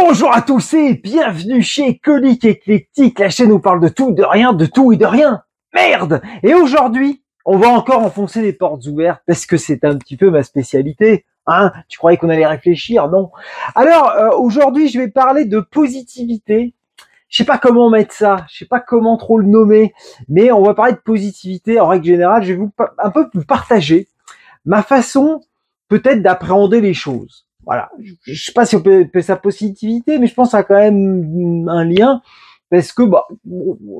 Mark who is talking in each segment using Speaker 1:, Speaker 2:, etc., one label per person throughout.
Speaker 1: Bonjour à tous et bienvenue chez Colique Éclectique, la chaîne où on parle de tout, de rien, de tout et de rien. Merde! Et aujourd'hui, on va encore enfoncer les portes ouvertes parce que c'est un petit peu ma spécialité. Hein? Tu croyais qu'on allait réfléchir? Non. Alors, aujourd'hui, je vais parler de positivité. Je sais pas comment mettre ça, je sais pas comment trop le nommer, mais on va parler de positivité en règle générale. Je vais un peu vous partager ma façon peut-être d'appréhender les choses. Voilà, je sais pas si on peut appeler ça positivité, mais je pense que ça a quand même un lien, parce que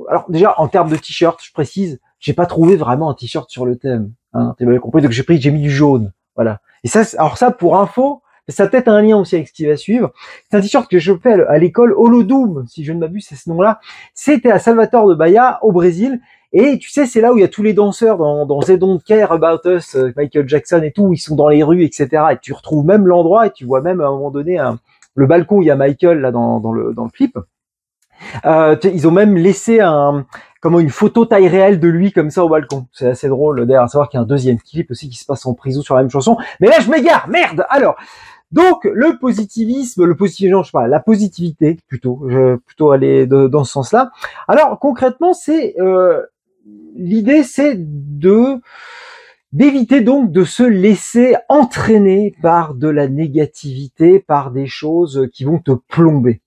Speaker 1: alors déjà en termes de t-shirt, je précise, j'ai pas trouvé vraiment un t-shirt sur le thème. Hein, tu m'avais compris, donc j'ai mis du jaune, voilà. Et ça, alors ça pour info, ça a peut-être un lien aussi avec ce qui va suivre. C'est un t-shirt que je fais à l'école Holodoom, si je ne m'abuse, c'est ce nom-là. C'était à Salvador de Bahia, au Brésil. Et tu sais, c'est là où il y a tous les danseurs dans They Don't Care About Us, Michael Jackson et tout, ils sont dans les rues, etc. Et tu retrouves même l'endroit et tu vois même à un moment donné le balcon où il y a Michael là dans le clip. Ils ont même laissé une photo taille réelle de lui comme ça au balcon. C'est assez drôle d'ailleurs à savoir qu'il y a un deuxième clip aussi qui se passe en prison sur la même chanson. Mais là je m'égare, merde. Alors donc le positivisme, je sais pas, la positivité plutôt, je vais plutôt aller dans ce sens-là. Alors concrètement c'est l'idée c'est d'éviter donc de se laisser entraîner par de la négativité, par des choses qui vont te plomber.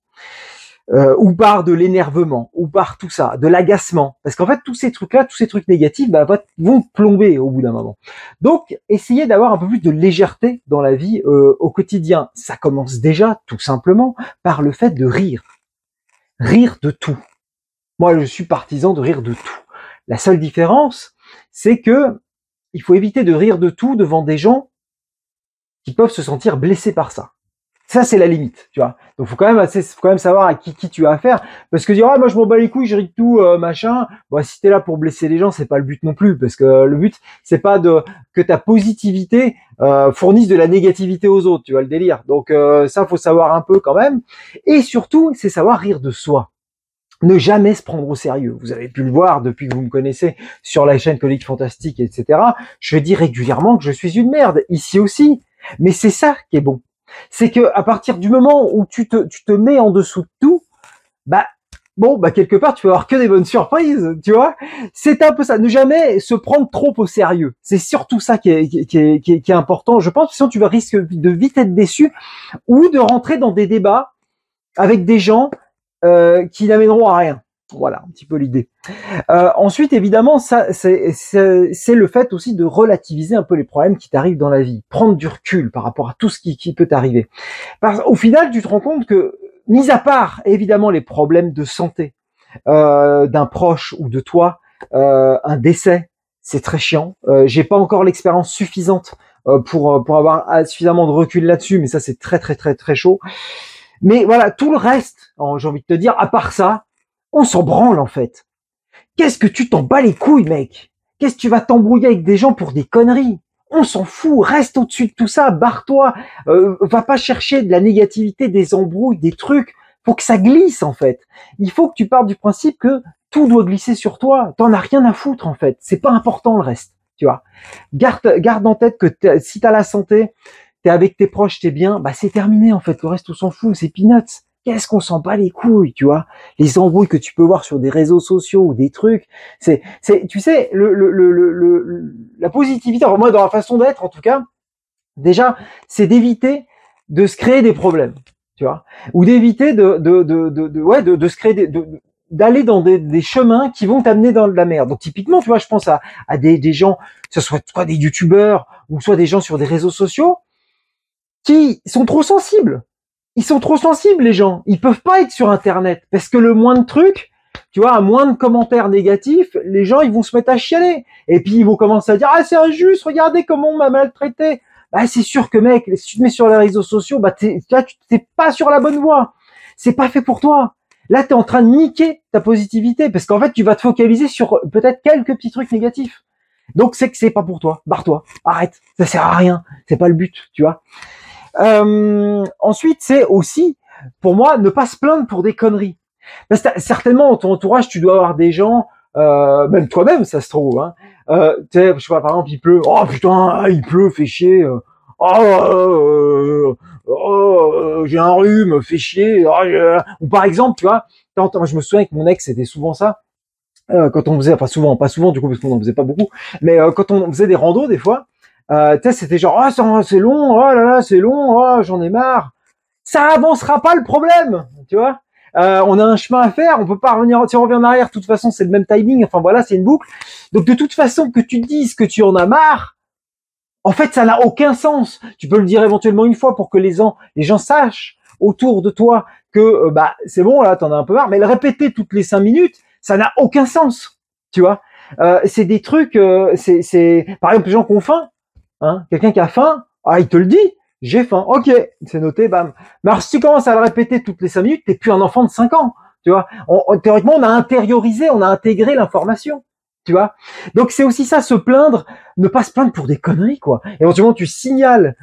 Speaker 1: Ou par de l'énervement, ou par tout ça, de l'agacement. Parce qu'en fait, tous ces trucs-là, tous ces trucs négatifs, vont te plomber au bout d'un moment. Donc, essayez d'avoir un peu plus de légèreté dans la vie au quotidien. Ça commence déjà, tout simplement, par le fait de rire. Rire de tout. Moi, je suis partisan de rire de tout. La seule différence, c'est que il faut éviter de rire de tout devant des gens qui peuvent se sentir blessés par ça. Ça, c'est la limite, tu vois. Donc, faut quand même savoir à qui tu as affaire. Parce que dire, moi, je m'en bats les couilles, je ris de tout, machin. Bon, si t'es là pour blesser les gens, c'est pas le but non plus. Parce que le but, c'est pas que ta positivité, fournisse de la négativité aux autres, tu vois, le délire. Donc, ça, faut savoir un peu quand même. Et surtout, c'est savoir rire de soi. Ne jamais se prendre au sérieux. Vous avez pu le voir depuis que vous me connaissez sur la chaîne Colique Fantastique, etc. Je dis régulièrement que je suis une merde. Ici aussi. Mais c'est ça qui est bon. C'est que à partir du moment où tu te mets en dessous de tout, quelque part tu vas avoir que des bonnes surprises, tu vois. C'est un peu ça, ne jamais se prendre trop au sérieux. C'est surtout ça qui est important, je pense, sinon tu vas risquer de vite être déçu ou de rentrer dans des débats avec des gens qui n'amèneront à rien. Voilà, un petit peu l'idée. Ensuite, évidemment, ça, c'est le fait aussi de relativiser un peu les problèmes qui t'arrivent dans la vie, prendre du recul par rapport à tout ce qui peut t'arriver. Au final, tu te rends compte que, mis à part évidemment les problèmes de santé d'un proche ou de toi, un décès, c'est très chiant. J'ai pas encore l'expérience suffisante pour avoir suffisamment de recul là-dessus, mais ça c'est très très très très chaud. Mais voilà, tout le reste, j'ai envie de te dire, à part ça, on s'en branle en fait. Qu'est-ce que tu t'en bats les couilles, mec? Qu'est-ce que tu vas t'embrouiller avec des gens pour des conneries? On s'en fout, reste au-dessus de tout ça, barre-toi, va pas chercher de la négativité, des embrouilles, des trucs. Faut que ça glisse en fait. Il faut que tu partes du principe que tout doit glisser sur toi. T'en as rien à foutre en fait. C'est pas important le reste, tu vois. Garde en tête que si t'as la santé, t'es avec tes proches, t'es bien, c'est terminé en fait. Le reste on s'en fout, c'est peanuts. Qu'est-ce qu'on s'en bat les couilles, tu vois? Les embrouilles que tu peux voir sur des réseaux sociaux ou des trucs, tu sais, la positivité, alors moi, dans la façon d'être, en tout cas, déjà, c'est d'éviter de se créer des problèmes, tu vois? Ou d'éviter de se créer d'aller dans des chemins qui vont t'amener dans de la merde. Donc, typiquement, tu vois, je pense à des gens, que ce soit des youtubeurs ou soit des gens sur des réseaux sociaux, qui sont trop sensibles. Ils sont trop sensibles, les gens. Ils peuvent pas être sur Internet. Parce que le moins de trucs, tu vois, à moins de commentaires négatifs, les gens, ils vont se mettre à chialer. Et puis, ils vont commencer à dire, c'est injuste, regardez comment on m'a maltraité. C'est sûr que, mec, si tu te mets sur les réseaux sociaux, t'es pas sur la bonne voie. C'est pas fait pour toi. Là, t'es en train de niquer ta positivité. Parce qu'en fait, tu vas te focaliser sur peut-être quelques petits trucs négatifs. Donc, c'est que c'est pas pour toi. Barre-toi. Arrête. Ça sert à rien. C'est pas le but, tu vois. Ensuite, c'est aussi, pour moi, ne pas se plaindre pour des conneries. Parce que certainement, dans ton entourage, tu dois avoir des gens, même toi-même, ça se trouve, hein. Tu sais, je sais pas, par exemple, il pleut. Oh putain, il pleut, fait chier. j'ai un rhume, fais chier. Ou par exemple, tu vois, moi, je me souviens que mon ex, c'était souvent ça. Quand on faisait, enfin souvent, pas souvent du coup, parce qu'on en faisait pas beaucoup, mais quand on faisait des randos, des fois, tu sais, c'était genre, c'est long, oh là là, c'est long, oh, j'en ai marre. Ça avancera pas le problème, tu vois. On a un chemin à faire, on peut pas revenir, si on revient en arrière, de toute façon, c'est le même timing, enfin voilà, c'est une boucle. Donc de toute façon, que tu dises que tu en as marre, en fait, ça n'a aucun sens. Tu peux le dire éventuellement une fois pour que les gens sachent autour de toi que bah c'est bon là, t'en as un peu marre, mais le répéter toutes les 5 minutes, ça n'a aucun sens, tu vois. C'est des trucs, c'est par exemple les gens qui ont faim, hein, quelqu'un qui a faim, il te le dit, j'ai faim, ok, c'est noté, bam. Mais alors si tu commences à le répéter toutes les 5 minutes, t'es plus un enfant de 5 ans, tu vois. Théoriquement, on a intériorisé, on a intégré l'information. Tu vois, donc c'est aussi ça, se plaindre, ne pas se plaindre pour des conneries, quoi. Éventuellement, tu signales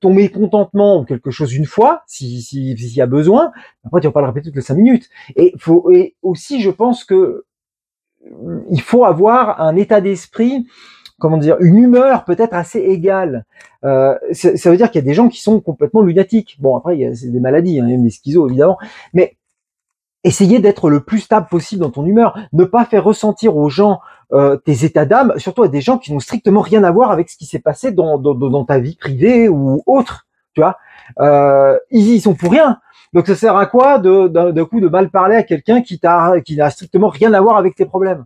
Speaker 1: ton mécontentement ou quelque chose une fois, s'il y a besoin. Après, tu vas pas le répéter toutes les 5 minutes. Et aussi, je pense que il faut avoir un état d'esprit, comment dire, une humeur peut-être assez égale. Ça veut dire qu'il y a des gens qui sont complètement lunatiques. Bon, après, c'est des maladies, hein, il y a des schizos évidemment, mais essayer d'être le plus stable possible dans ton humeur, ne pas faire ressentir aux gens tes états d'âme, surtout à des gens qui n'ont strictement rien à voir avec ce qui s'est passé dans ta vie privée ou autre, tu vois. Ils y sont pour rien. Donc ça sert à quoi d'un coup de mal parler à quelqu'un qui n'a strictement rien à voir avec tes problèmes.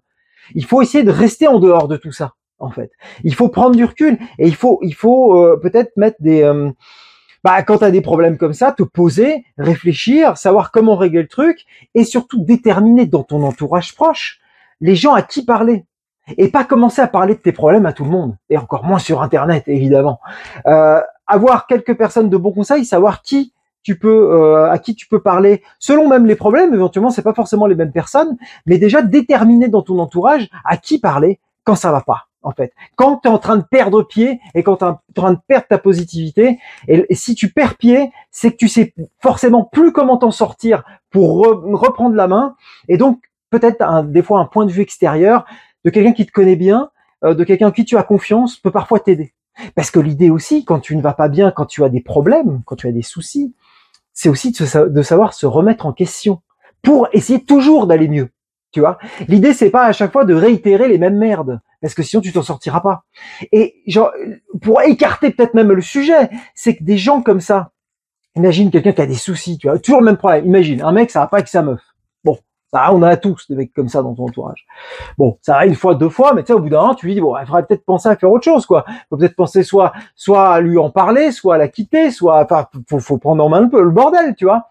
Speaker 1: Il faut essayer de rester en dehors de tout ça, en fait. Il faut prendre du recul et il faut peut-être mettre quand tu as des problèmes comme ça, te poser, réfléchir, savoir comment régler le truc et surtout déterminer dans ton entourage proche les gens à qui parler. Et pas commencer à parler de tes problèmes à tout le monde. Et encore moins sur Internet, évidemment. Avoir quelques personnes de bons conseils, savoir à qui tu peux parler selon même les problèmes. Éventuellement, c'est pas forcément les mêmes personnes, mais déjà déterminer dans ton entourage à qui parler quand ça va pas. En fait, quand tu es en train de perdre pied et quand tu es en train de perdre ta positivité, et si tu perds pied, c'est que tu sais forcément plus comment t'en sortir pour reprendre la main, et donc peut-être des fois un point de vue extérieur de quelqu'un qui te connaît bien, de quelqu'un en qui tu as confiance, peut parfois t'aider. Parce que l'idée aussi, quand tu ne vas pas bien, quand tu as des problèmes, quand tu as des soucis, c'est aussi de savoir se remettre en question pour essayer toujours d'aller mieux. Tu vois, l'idée c'est pas à chaque fois de réitérer les mêmes merdes, parce que sinon tu t'en sortiras pas. Et genre, pour écarter peut-être même le sujet, c'est que des gens comme ça, imagine quelqu'un qui a des soucis, tu vois, toujours le même problème. Imagine un mec, ça va pas avec sa meuf. Bon, ça, on a tous des mecs comme ça dans ton entourage. Bon, ça va une fois, 2 fois, mais tu sais, au bout d'un moment, tu lui dis bon, il faudrait peut-être penser à faire autre chose, quoi. Faut peut-être penser soit à lui en parler, soit à la quitter, enfin, faut prendre en main le bordel, tu vois.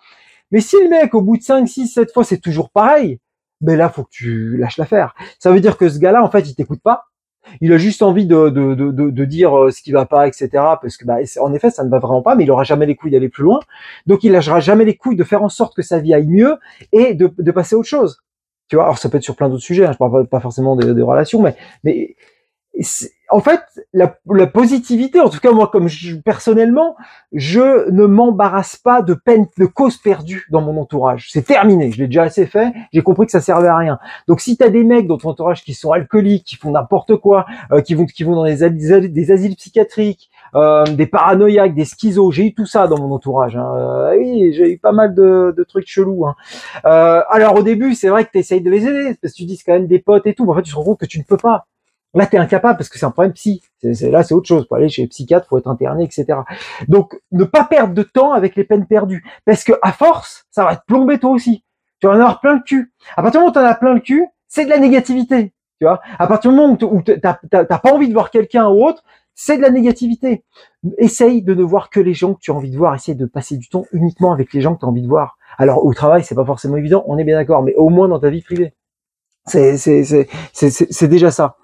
Speaker 1: Mais si le mec, au bout de 5, 6, 7 fois, c'est toujours pareil, ben là, faut que tu lâches l'affaire. Ça veut dire que ce gars-là, en fait, il t'écoute pas. Il a juste envie de dire ce qui va pas, etc. Parce que, en effet, ça ne va vraiment pas, mais il aura jamais les couilles d'aller plus loin. Donc, il lâchera jamais les couilles de faire en sorte que sa vie aille mieux et de passer à autre chose. Tu vois, alors ça peut être sur plein d'autres sujets, hein, je parle pas forcément des relations, mais en fait, la positivité, en tout cas moi, personnellement, je ne m'embarrasse pas de causes perdues dans mon entourage. C'est terminé, je l'ai déjà assez fait, j'ai compris que ça servait à rien. Donc si t'as des mecs dans ton entourage qui sont alcooliques, qui font n'importe quoi, qui vont dans des asiles psychiatriques, des paranoïaques, des schizos, j'ai eu tout ça dans mon entourage. Hein. Oui, j'ai eu pas mal de trucs chelous. Hein. Alors au début, c'est vrai que t'essayes de les aider, parce que tu dis c'est quand même des potes et tout, mais en fait tu te rends compte que tu ne peux pas. Là, t'es incapable parce que c'est un problème psy. Là, c'est autre chose. Pour aller chez le psychiatre, faut être interné, etc. Donc, ne pas perdre de temps avec les peines perdues. Parce que, à force, ça va te plomber toi aussi. Tu vas en avoir plein le cul. À partir du moment où t'en as plein le cul, c'est de la négativité. Tu vois. À partir du moment où t'as pas envie de voir quelqu'un ou autre, c'est de la négativité. Essaye de ne voir que les gens que tu as envie de voir. Essaye de passer du temps uniquement avec les gens que tu as envie de voir. Alors, au travail, c'est pas forcément évident. On est bien d'accord. Mais au moins dans ta vie privée. C'est déjà ça.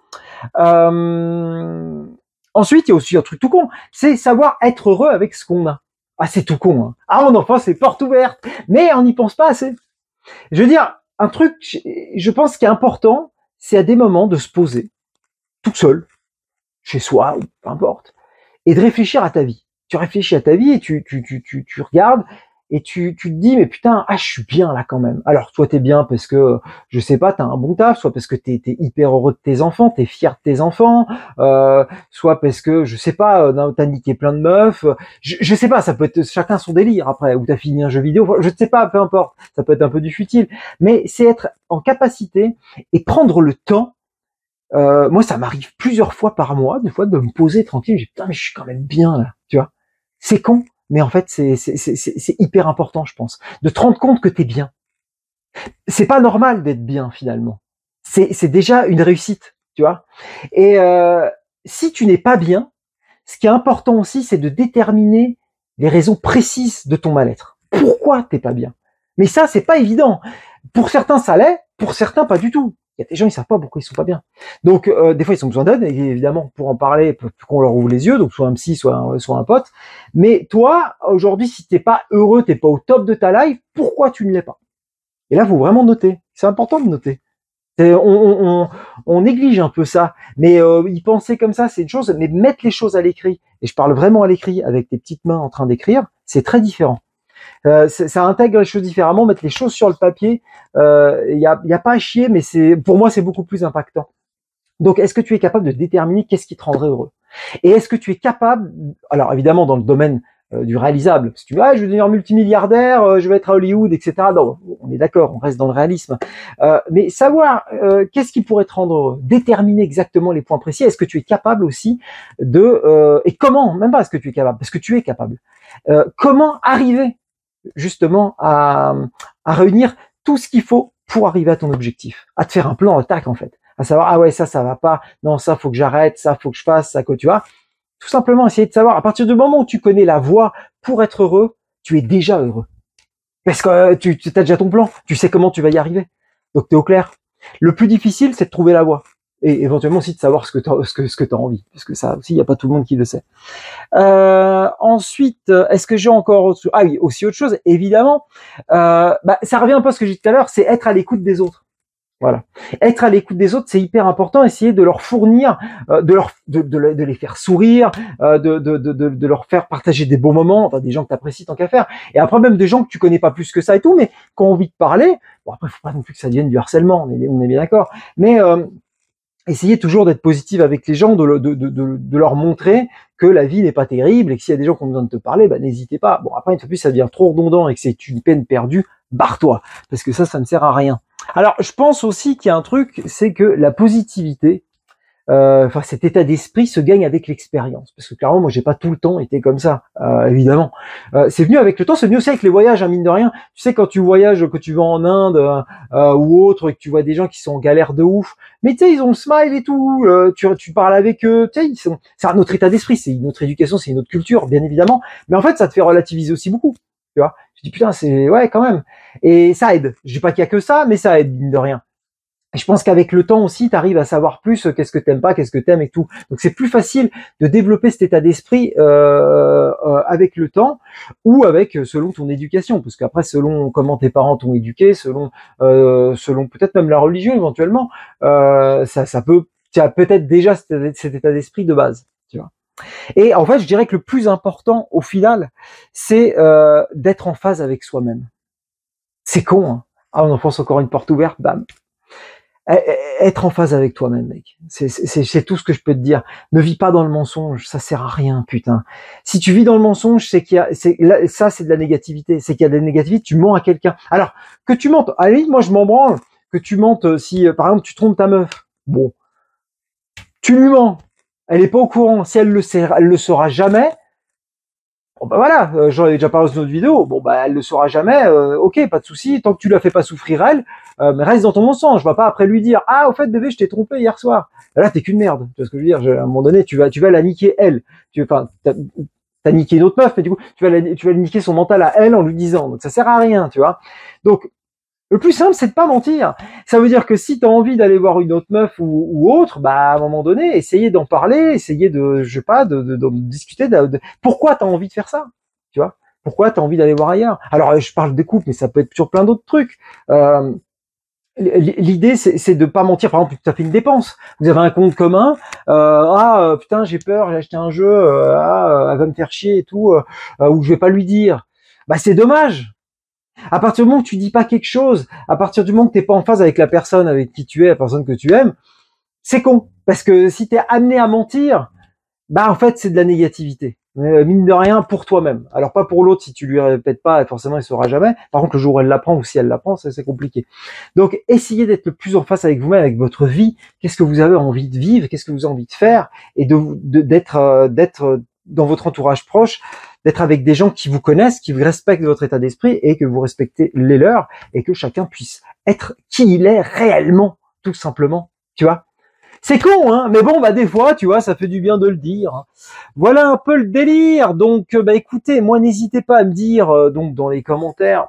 Speaker 1: Ensuite, il y a aussi un truc tout con, c'est savoir être heureux avec ce qu'on a. Ah, c'est tout con. Hein. Ah, mon enfant, c'est porte ouverte, mais on n'y pense pas assez. Je veux dire, un truc, je pense qui est important, c'est à des moments de se poser, tout seul, chez soi, ou peu importe, et de réfléchir à ta vie. Tu réfléchis à ta vie et tu regardes, et tu te dis mais putain, je suis bien là quand même. Alors toi t'es bien parce que je sais pas, t'as un bon taf, soit parce que t'es hyper heureux de tes enfants, t'es fier de tes enfants, soit parce que je sais pas, t'as niqué plein de meufs, je sais pas, ça peut être chacun son délire après, ou t'as fini un jeu vidéo, je ne sais pas, peu importe, ça peut être un peu du futile, mais c'est être en capacité et prendre le temps. Moi, ça m'arrive plusieurs fois par mois, des fois, de me poser tranquille. Je dis putain, mais je suis quand même bien là, tu vois. C'est con, mais en fait, c'est hyper important, je pense, de te rendre compte que t'es bien. C'est pas normal d'être bien finalement. C'est déjà une réussite, tu vois. Et si tu n'es pas bien, ce qui est important aussi, c'est de déterminer les raisons précises de ton mal-être. Pourquoi t'es pas bien? Mais ça, c'est pas évident. Pour certains, ça l'est. Pour certains, pas du tout. Il y a des gens, ils savent pas pourquoi ils sont pas bien. Donc, des fois, ils ont besoin d'aide, évidemment, pour en parler, pour qu'on leur ouvre les yeux, donc soit un psy, soit un pote. Mais toi, aujourd'hui, si t'es pas heureux, t'es pas au top de ta life, pourquoi tu ne l'es pas? Et là, faut vraiment noter. C'est important de noter. On néglige un peu ça, mais y penser comme ça, c'est une chose, mais mettre les choses à l'écrit, et je parle vraiment à l'écrit, avec tes petites mains en train d'écrire, c'est très différent. Ça intègre les choses différemment, mettre les choses sur le papier, y a pas à chier, mais pour moi, c'est beaucoup plus impactant. Donc, est-ce que tu es capable de déterminer qu'est-ce qui te rendrait heureux? Et est-ce que tu es capable, alors évidemment dans le domaine du réalisable, si tu veux, je vais devenir multimilliardaire, je vais être à Hollywood, etc. Non, on est d'accord, on reste dans le réalisme. Mais savoir qu'est-ce qui pourrait te rendre heureux, déterminer exactement les points précis, est-ce que tu es capable aussi et comment, même pas est-ce que tu es capable, parce que tu es capable, comment arriver justement à réunir tout ce qu'il faut pour arriver à ton objectif, à te faire un plan d'attaque en fait, à savoir ah ouais ça va pas, non ça faut que j'arrête, ça faut que je fasse, ça que tu vois, tout simplement essayer de savoir à partir du moment où tu connais la voie pour être heureux, tu es déjà heureux parce que tu as déjà ton plan, tu sais comment tu vas y arriver, donc t'es au clair. Le plus difficile c'est de trouver la voie et éventuellement aussi de savoir ce que t'as envie, parce que ça aussi il y a pas tout le monde qui le sait. Ensuite, est-ce que j'ai encore autre chose? Ah oui, aussi autre chose, évidemment. Ça revient un peu à ce que j'ai dit tout à l'heure, c'est être à l'écoute des autres. Voilà. Être à l'écoute des autres, c'est hyper important. Essayer de leur fournir, de les faire sourire, de leur faire partager des beaux moments, enfin des gens que tu apprécies tant qu'à faire. Et après même des gens que tu connais pas plus que ça et tout, mais qui ont envie de parler. Bon après, faut pas non plus que ça devienne du harcèlement. On est bien d'accord. Mais essayez toujours d'être positive avec les gens, de leur montrer que la vie n'est pas terrible et que s'il y a des gens qui ont besoin de te parler, n'hésitez pas. Bon, après, une fois de plus, ça devient trop redondant et que c'est une peine perdue, barre-toi. Parce que ça ne sert à rien. Alors, je pense aussi qu'il y a un truc, c'est que la positivité, cet état d'esprit se gagne avec l'expérience. Parce que clairement, moi, j'ai pas tout le temps été comme ça, évidemment. C'est venu avec le temps, c'est venu aussi avec les voyages, hein, mine de rien. Tu sais, quand tu voyages, que tu vas en Inde ou autre, et que tu vois des gens qui sont en galère de ouf, mais tu sais, ils ont le smile et tout. Tu parles avec eux, tu sais, c'est un autre état d'esprit, c'est une autre éducation, c'est une autre culture, bien évidemment. Mais en fait, ça te fait relativiser aussi beaucoup. Tu vois, je dis putain, c'est ouais quand même. Et ça aide. Je dis pas qu'il y a que ça, mais ça aide mine de rien. Et je pense qu'avec le temps aussi, tu arrives à savoir plus qu'est-ce que t'aimes pas, qu'est-ce que t'aimes et tout. Donc c'est plus facile de développer cet état d'esprit avec le temps ou avec selon ton éducation, parce qu'après selon comment tes parents t'ont éduqué, selon peut-être même la religion éventuellement, tu as peut-être déjà cet état d'esprit de base, tu vois. Et en fait, je dirais que le plus important au final, c'est d'être en phase avec soi-même. C'est con, hein. Ah, on enfonce encore une porte ouverte, bam. Être en phase avec toi-même, mec. C'est tout ce que je peux te dire. Ne vis pas dans le mensonge, ça sert à rien, putain. Si tu vis dans le mensonge, c'est ça, c'est de la négativité. C'est qu'il y a de la négativité, tu mens à quelqu'un. Alors, que tu mentes, à la limite, moi, je m'en branle. Que tu mentes, si, par exemple, tu trompes ta meuf. Bon. Tu lui mens. Elle est pas au courant. Si elle le saura jamais. Bon voilà, j'en ai déjà parlé dans une autre vidéo. Bon elle le saura jamais. Ok, pas de souci. Tant que tu la fais pas souffrir elle, mais reste dans ton mensonge. Je vais pas après lui dire ah au fait bébé je t'ai trompé hier soir. Là t'es qu'une merde. Tu vois ce que je veux dire? À un moment donné tu vas la niquer elle. T'as niqué une autre meuf, mais du coup tu vas niquer son mental à elle en lui disant. Donc ça sert à rien, tu vois. Donc le plus simple, c'est de pas mentir. Ça veut dire que si tu as envie d'aller voir une autre meuf ou autre, à un moment donné, essayer d'en parler, essayer de discuter pourquoi tu as envie de faire ça, tu vois. Pourquoi tu as envie d'aller voir ailleurs. Alors, je parle des couples, mais ça peut être sur plein d'autres trucs. L'idée, c'est de pas mentir. Par exemple, tu as fait une dépense. Vous avez un compte commun. Putain, j'ai peur, j'ai acheté un jeu. Elle va me faire chier et tout. Ou je vais pas lui dire. bah c'est dommage. À partir du moment où tu dis pas quelque chose, à partir du moment que t'es pas en phase avec la personne avec qui tu es, la personne que tu aimes, c'est con. Parce que si t'es amené à mentir, bah en fait c'est de la négativité. Mine de rien pour toi-même. Alors pas pour l'autre si tu lui répètes pas, forcément il saura jamais. Par contre le jour où elle l'apprend ou si elle l'apprend, ça c'est compliqué. Donc essayez d'être le plus en face avec vous-même, avec votre vie. Qu'est-ce que vous avez envie de vivre, qu'est-ce que vous avez envie de faire, et d'être dans votre entourage proche, d'être avec des gens qui vous connaissent, qui vous respectent votre état d'esprit et que vous respectez les leurs, et que chacun puisse être qui il est réellement, tout simplement. Tu vois? C'est con, hein, mais bon, bah des fois, tu vois, ça fait du bien de le dire. Voilà un peu le délire. Donc, bah écoutez, moi, n'hésitez pas à me dire donc dans les commentaires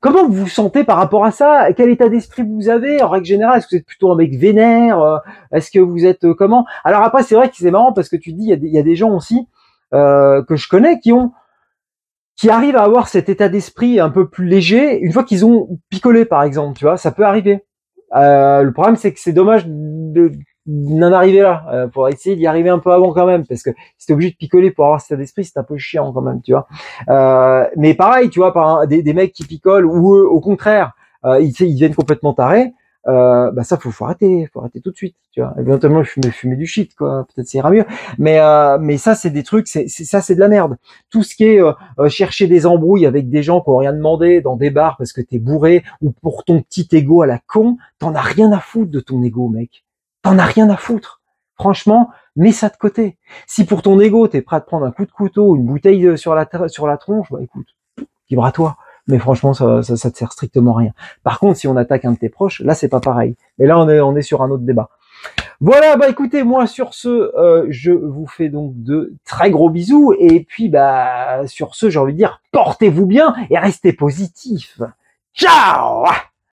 Speaker 1: comment vous vous sentez par rapport à ça. Quel état d'esprit vous avez en règle générale. Est-ce que vous êtes plutôt un mec vénère est-ce que vous êtes comment. Alors après, c'est vrai que c'est marrant parce que tu dis, il y a des gens aussi que je connais qui arrivent à avoir cet état d'esprit un peu plus léger une fois qu'ils ont picolé, par exemple. Tu vois, ça peut arriver. Le problème, c'est que c'est dommage d'en arriver là. Pour essayer d'y arriver un peu avant quand même, parce que si t'es obligé de picoler pour avoir cet état d'esprit, c'est un peu chiant quand même, tu vois. Mais pareil, tu vois, des mecs qui picolent ou eux, au contraire, ils deviennent complètement tarés. Bah ça faut arrêter tout de suite, tu vois. Éventuellement fumer du shit, quoi, peut-être ça ira mieux, mais ça c'est des trucs, ça c'est de la merde. Tout ce qui est chercher des embrouilles avec des gens qui ont rien demandé dans des bars parce que t'es bourré ou pour ton petit ego à la con, t'en as rien à foutre de ton ego, mec, t'en as rien à foutre, franchement. Mets ça de côté. Si pour ton ego t'es prêt à te prendre un coup de couteau, une bouteille sur la tronche, bah écoute, libre à toi. Mais franchement, ça te sert strictement à rien. Par contre, si on attaque un de tes proches, là, c'est pas pareil. Et là, on est sur un autre débat. Voilà, bah écoutez, moi sur ce, je vous fais donc de très gros bisous. Et puis, bah sur ce, j'ai envie de dire, portez-vous bien et restez positifs. Ciao!